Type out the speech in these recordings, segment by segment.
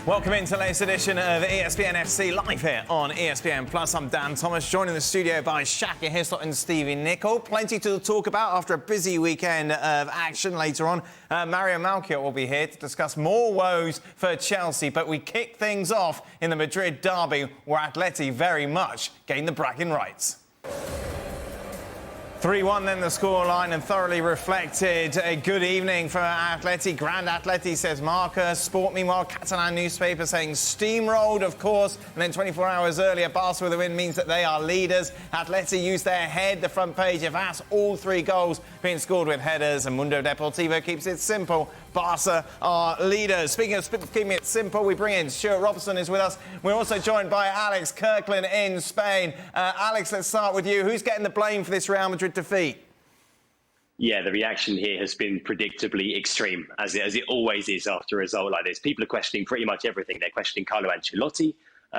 Welcome into the latest edition of ESPN FC live here on ESPN Plus. I'm Dan Thomas, joined in the studio by Shaka Hislop and Steve Nicol. Plenty to talk about after a busy weekend of action. Later on, Mario Malchiot will be here to discuss more woes for Chelsea. But we kick things off in the Madrid derby, where Atleti very much gained the bragging rights. 3-1 then the scoreline, and thoroughly reflected a good evening for Atleti. Grand Atleti, says Marca. Sport, meanwhile, Catalan newspaper saying steamrolled, of course. And then 24 hours earlier, Barca with a win means that they are leaders. Atleti used their head, the front page of AS. All three goals being scored with headers. And Mundo Deportivo keeps it simple. Barca are leaders. Speaking of keeping it simple, we bring in Stewart Robson is with us. We're also joined by Alex Kirkland in Spain. Alex, let's start with you. Who's getting the blame for this Real Madrid defeat? Yeah, the reaction here has been predictably extreme, as it always is after a result like this. People are questioning pretty much everything. They're questioning Carlo Ancelotti.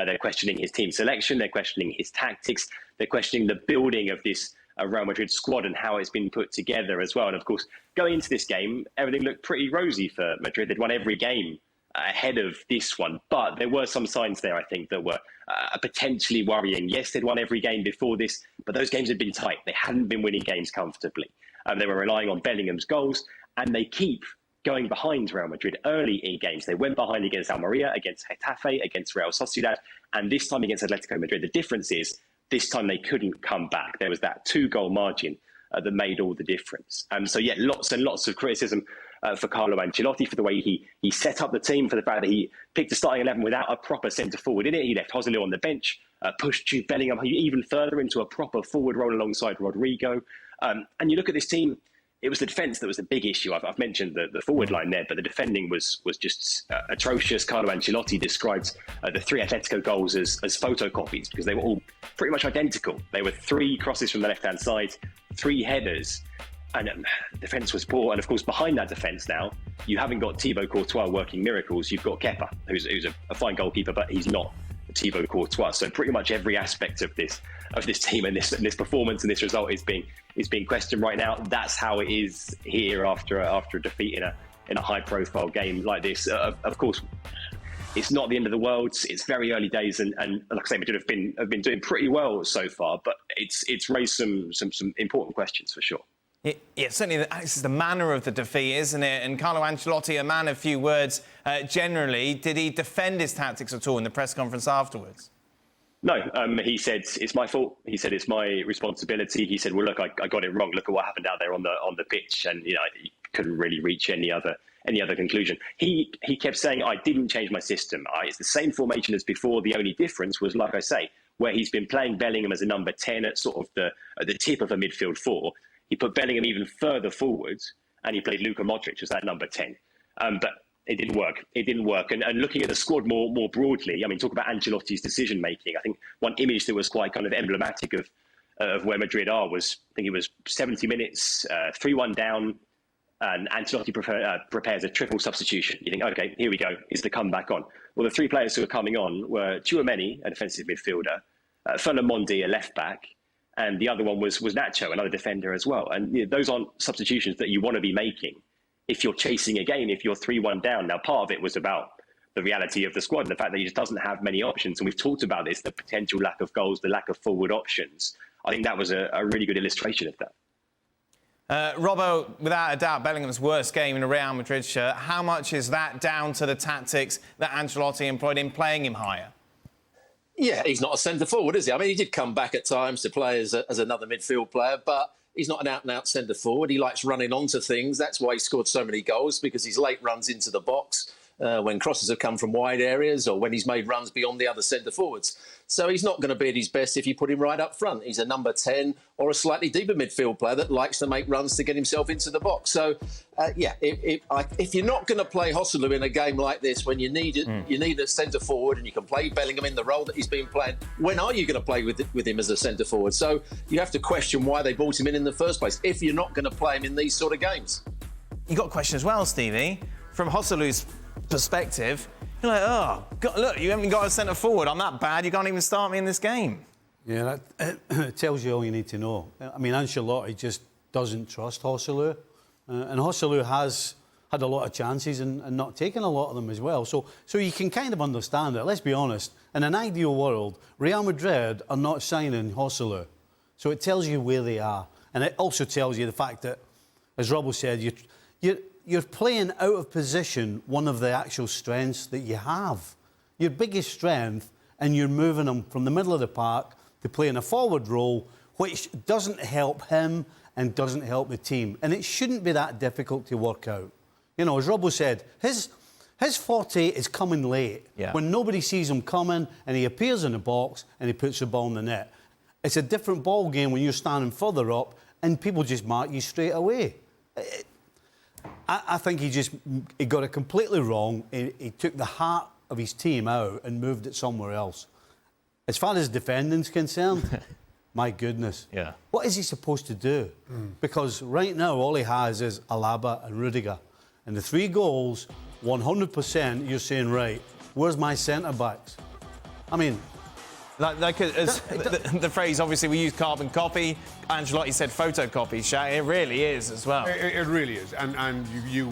They're questioning his team selection. They're questioning his tactics. They're questioning the building of this Real Madrid squad and how it's been put together as well. And of course, going into this game, everything looked pretty rosy for Madrid. They'd won every game ahead of this one, but there were some signs there, I think, that were potentially worrying. Yes, they'd won every game before this, but those games had been tight. They hadn't been winning games comfortably. They were relying on Bellingham's goals, and they keep going behind Real Madrid early in games. They went behind against Almeria, against Getafe, against Real Sociedad, and this time against Atlético Madrid. The difference is this time they couldn't come back. There was that 2-goal margin that made all the difference. So, yeah, lots and lots of criticism for Carlo Ancelotti for the way he set up the team, for the fact that he picked a starting 11 without a proper centre-forward in it. He left Joselu on the bench, pushed Jude Bellingham even further into a proper forward role alongside Rodrigo. And you look at this team, it was the defence that was the big issue. I've mentioned the forward line there, but the defending was just atrocious. Carlo Ancelotti described the 3 Atletico goals as photocopies because they were all pretty much identical. They were 3 crosses from the left-hand side, 3 headers, and defence was poor. And of course, behind that defence now, you haven't got Thibaut Courtois working miracles. You've got Kepa, who's a fine goalkeeper, but he's not Thibaut Courtois. So pretty much every aspect of this team and this performance and this result is being questioned right now. That's how it is here after a defeat in a high-profile game like this. Of course, it's not the end of the world. It's very early days, and like I say, Madrid have been doing pretty well so far. But it's raised some important questions for sure. Yeah, certainly. This is the manner of the defeat, isn't it? And Carlo Ancelotti, a man of few words, generally, did he defend his tactics at all in the press conference afterwards? No, he said it's my fault. He said it's my responsibility. He said, "Well, look, I got it wrong. Look at what happened out there on the pitch," and he couldn't really reach any other conclusion. He kept saying, "I didn't change my system. It's the same formation as before. The only difference was, like I say, where he's been playing Bellingham as a number 10 at sort of the tip of a midfield 4. He put Bellingham even further forwards, and he played Luka Modric as that number 10. But it didn't work. It didn't work. And looking at the squad more broadly, I mean, talk about Ancelotti's decision-making. I think one image that was quite kind of emblematic of where Madrid are was, I think it was 70 minutes, 3-1 down, and Ancelotti prepares a triple substitution. You think, OK, here we go. Is the comeback on? Well, the 3 players who were coming on were Tchouaméni, a defensive midfielder, Fernand, a left-back, and the other one was Nacho, another defender as well. And those aren't substitutions that you want to be making if you're chasing a game, if you're 3-1 down. Now, part of it was about the reality of the squad and the fact that he just doesn't have many options. And we've talked about this, the potential lack of goals, the lack of forward options. I think that was a really good illustration of that. Robbo, without a doubt, Bellingham's worst game in a Real Madrid shirt. How much is that down to the tactics that Ancelotti employed in playing him higher? Yeah, he's not a centre-forward, is he? I mean, he did come back at times to play as another midfield player, but he's not an out-and-out centre-forward. He likes running onto things. That's why he scored so many goals, because his late runs into the box, when crosses have come from wide areas or when he's made runs beyond the other centre-forwards. So he's not going to be at his best if you put him right up front. He's a number 10 or a slightly deeper midfield player that likes to make runs to get himself into the box. So, if you're not going to play Joselu in a game like this, when you need a centre-forward and you can play Bellingham in the role that he's been playing, when are you going to play with him as a centre-forward? So you have to question why they brought him in the first place, if you're not going to play him in these sort of games. You got a question as well, Stevie, from Joselu's perspective. You're like, oh, God, look, you haven't got a centre-forward. I'm that bad, you can't even start me in this game. Yeah, that tells you all you need to know. I mean, Ancelotti just doesn't trust Joselu. And Joselu has had a lot of chances and not taken a lot of them as well. So you can kind of understand it. Let's be honest. In an ideal world, Real Madrid are not signing Hislop. So it tells you where they are. And it also tells you the fact that, as Robbo said, you're playing out of position one of the actual strengths that you have. Your biggest strength, and you're moving him from the middle of the park to play in a forward role, which doesn't help him and doesn't help the team. And it shouldn't be that difficult to work out. You know, as Robbo said, his forte is coming late. Yeah. When nobody sees him coming and he appears in the box and he puts the ball in the net. It's a different ball game when you're standing further up and people just mark you straight away. I think he got it completely wrong. He took the heart of his team out and moved it somewhere else. As far as defending's concerned, my goodness. Yeah. What is he supposed to do? Because right now all he has is Alaba and Rudiger. And the 3 goals, 100% you're saying, right, where's my centre-backs? I mean... the phrase, obviously, we use carbon copy. Ancelotti said photocopy, Shaq. It really is as well. It really is. And you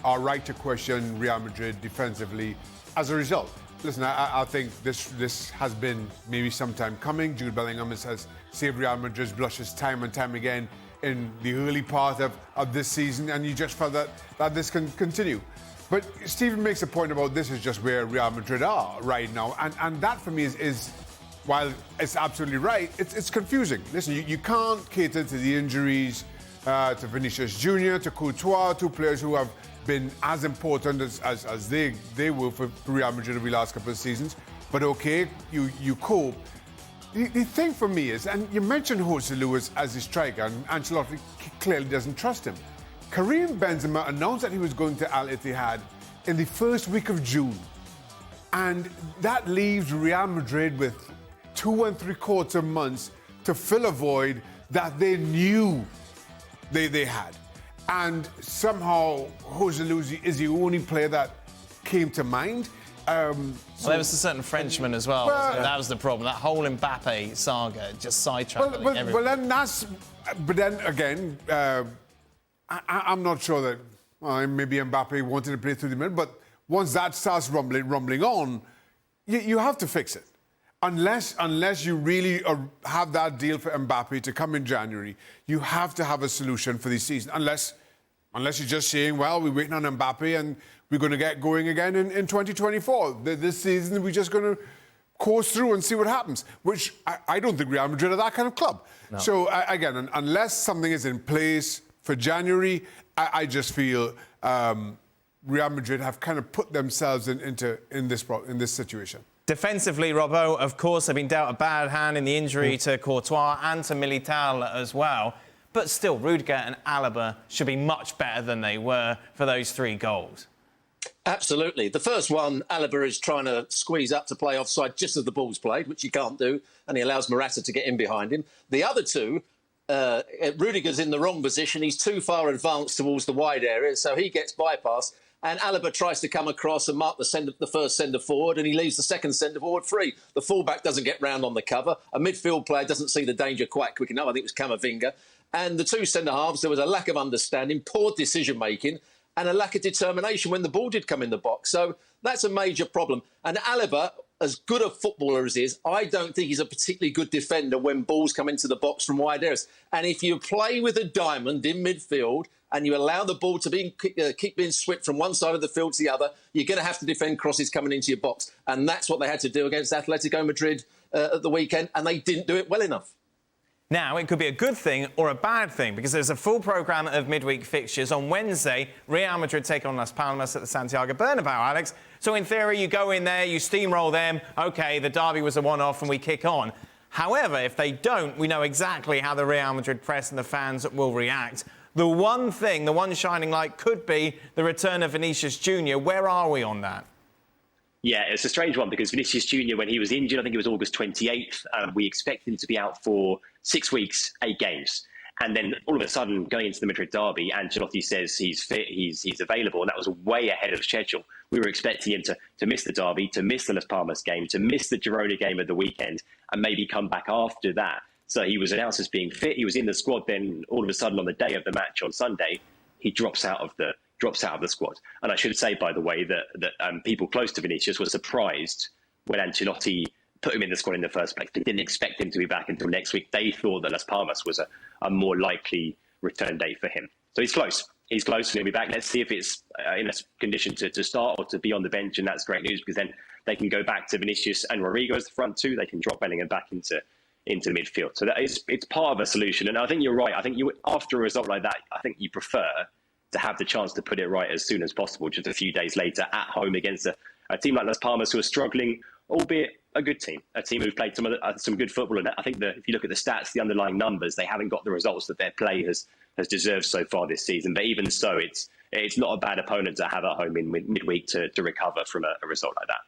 are right to question Real Madrid defensively as a result. Listen, I think this has been maybe some time coming. Jude Bellingham has saved Real Madrid's blushes time and time again in the early part of this season, and you just felt that this can continue. But Stephen makes a point about this is just where Real Madrid are right now, and that for me is while it's absolutely right, it's confusing. Listen, you can't cater to the injuries to Vinicius Jr., to Courtois, 2 players who have been as important as they were for Real Madrid over the last couple of seasons. But okay, you cope. The thing for me is, and you mentioned Hislop as the striker, and Ancelotti clearly doesn't trust him. Karim Benzema announced that he was going to Al Ittihad in the first week of June. And that leaves Real Madrid with 2 3/4 months to fill a void that they knew they had. And somehow Hislop is the only player that came to mind. Well, there was a certain Frenchman as well. That was the problem. That whole Mbappe saga just sidetracked everything. But then again, I'm not sure that maybe Mbappe wanted to play through the middle, but once that starts rumbling on, you have to fix it. Unless you really have that deal for Mbappe to come in January, you have to have a solution for this season. Unless you're just saying, well, we're waiting on Mbappe and we're going to get going again in 2024. This season, we're just going to course through and see what happens, which I don't think Real Madrid are that kind of club. No. So, again, unless something is in place for January, I just feel Real Madrid have kind of put themselves in this situation. Defensively, Robbo, of course, they've been dealt a bad hand in the injury to Courtois and to Militao as well. But still, Rudiger and Alaba should be much better than they were for those 3 goals. Absolutely. The first one, Alaba is trying to squeeze up to play offside just as the ball's played, which he can't do, and he allows Morata to get in behind him. The other 2, Rudiger's in the wrong position. He's too far advanced towards the wide area, so he gets bypassed. And Alaba tries to come across and mark the first centre-forward, and he leaves the second centre-forward free. The full-back doesn't get round on the cover. A midfield player doesn't see the danger quite quick enough. I think it was Camavinga. And the 2 centre-halves, there was a lack of understanding, poor decision-making, and a lack of determination when the ball did come in the box. So that's a major problem. And Alaba, as good a footballer as he is, I don't think he's a particularly good defender when balls come into the box from wide areas. And if you play with a diamond in midfield and you allow the ball to keep being swept from one side of the field to the other, you're going to have to defend crosses coming into your box. And that's what they had to do against Atlético Madrid at the weekend, and they didn't do it well enough. Now, it could be a good thing or a bad thing because there's a full programme of midweek fixtures. On Wednesday, Real Madrid take on Las Palmas at the Santiago Bernabeu, Alex. So, in theory, you go in there, you steamroll them. OK, the derby was a one-off and we kick on. However, if they don't, we know exactly how the Real Madrid press and the fans will react. The one thing, the one shining light could be the return of Vinicius Jr. Where are we on that? Yeah, it's a strange one because Vinicius Jr., when he was injured, I think it was August 28th, we expected him to be out for 6 weeks, 8 games. And then all of a sudden, going into the Madrid derby, Ancelotti says he's fit, he's available, and that was way ahead of schedule. We were expecting him to miss the derby, to miss the Las Palmas game, to miss the Girona game of the weekend, and maybe come back after that. So he was announced as being fit. He was in the squad. Then all of a sudden, on the day of the match on Sunday, he drops out of the drops out of the squad. And I should say, by the way, that people close to Vinicius were surprised when Ancelotti put him in the squad in the first place. They didn't expect him to be back until next week. They thought that Las Palmas was a more likely return date for him. So he's close. He's close and he'll be back. Let's see if it's in a condition to start or to be on the bench. And that's great news because then they can go back to Vinicius and Rodrigo as the front two. They can drop Bellingham back into midfield. So it's part of a solution. And I think you're right. I think after a result like that, I think you prefer to have the chance to put it right as soon as possible, just a few days later at home against a team like Las Palmas who are struggling, albeit a good team, a team who've played some good football. And I think that if you look at the stats, the underlying numbers, they haven't got the results that their play has deserved so far this season. But even so, it's not a bad opponent to have at home in midweek to recover from a result like that.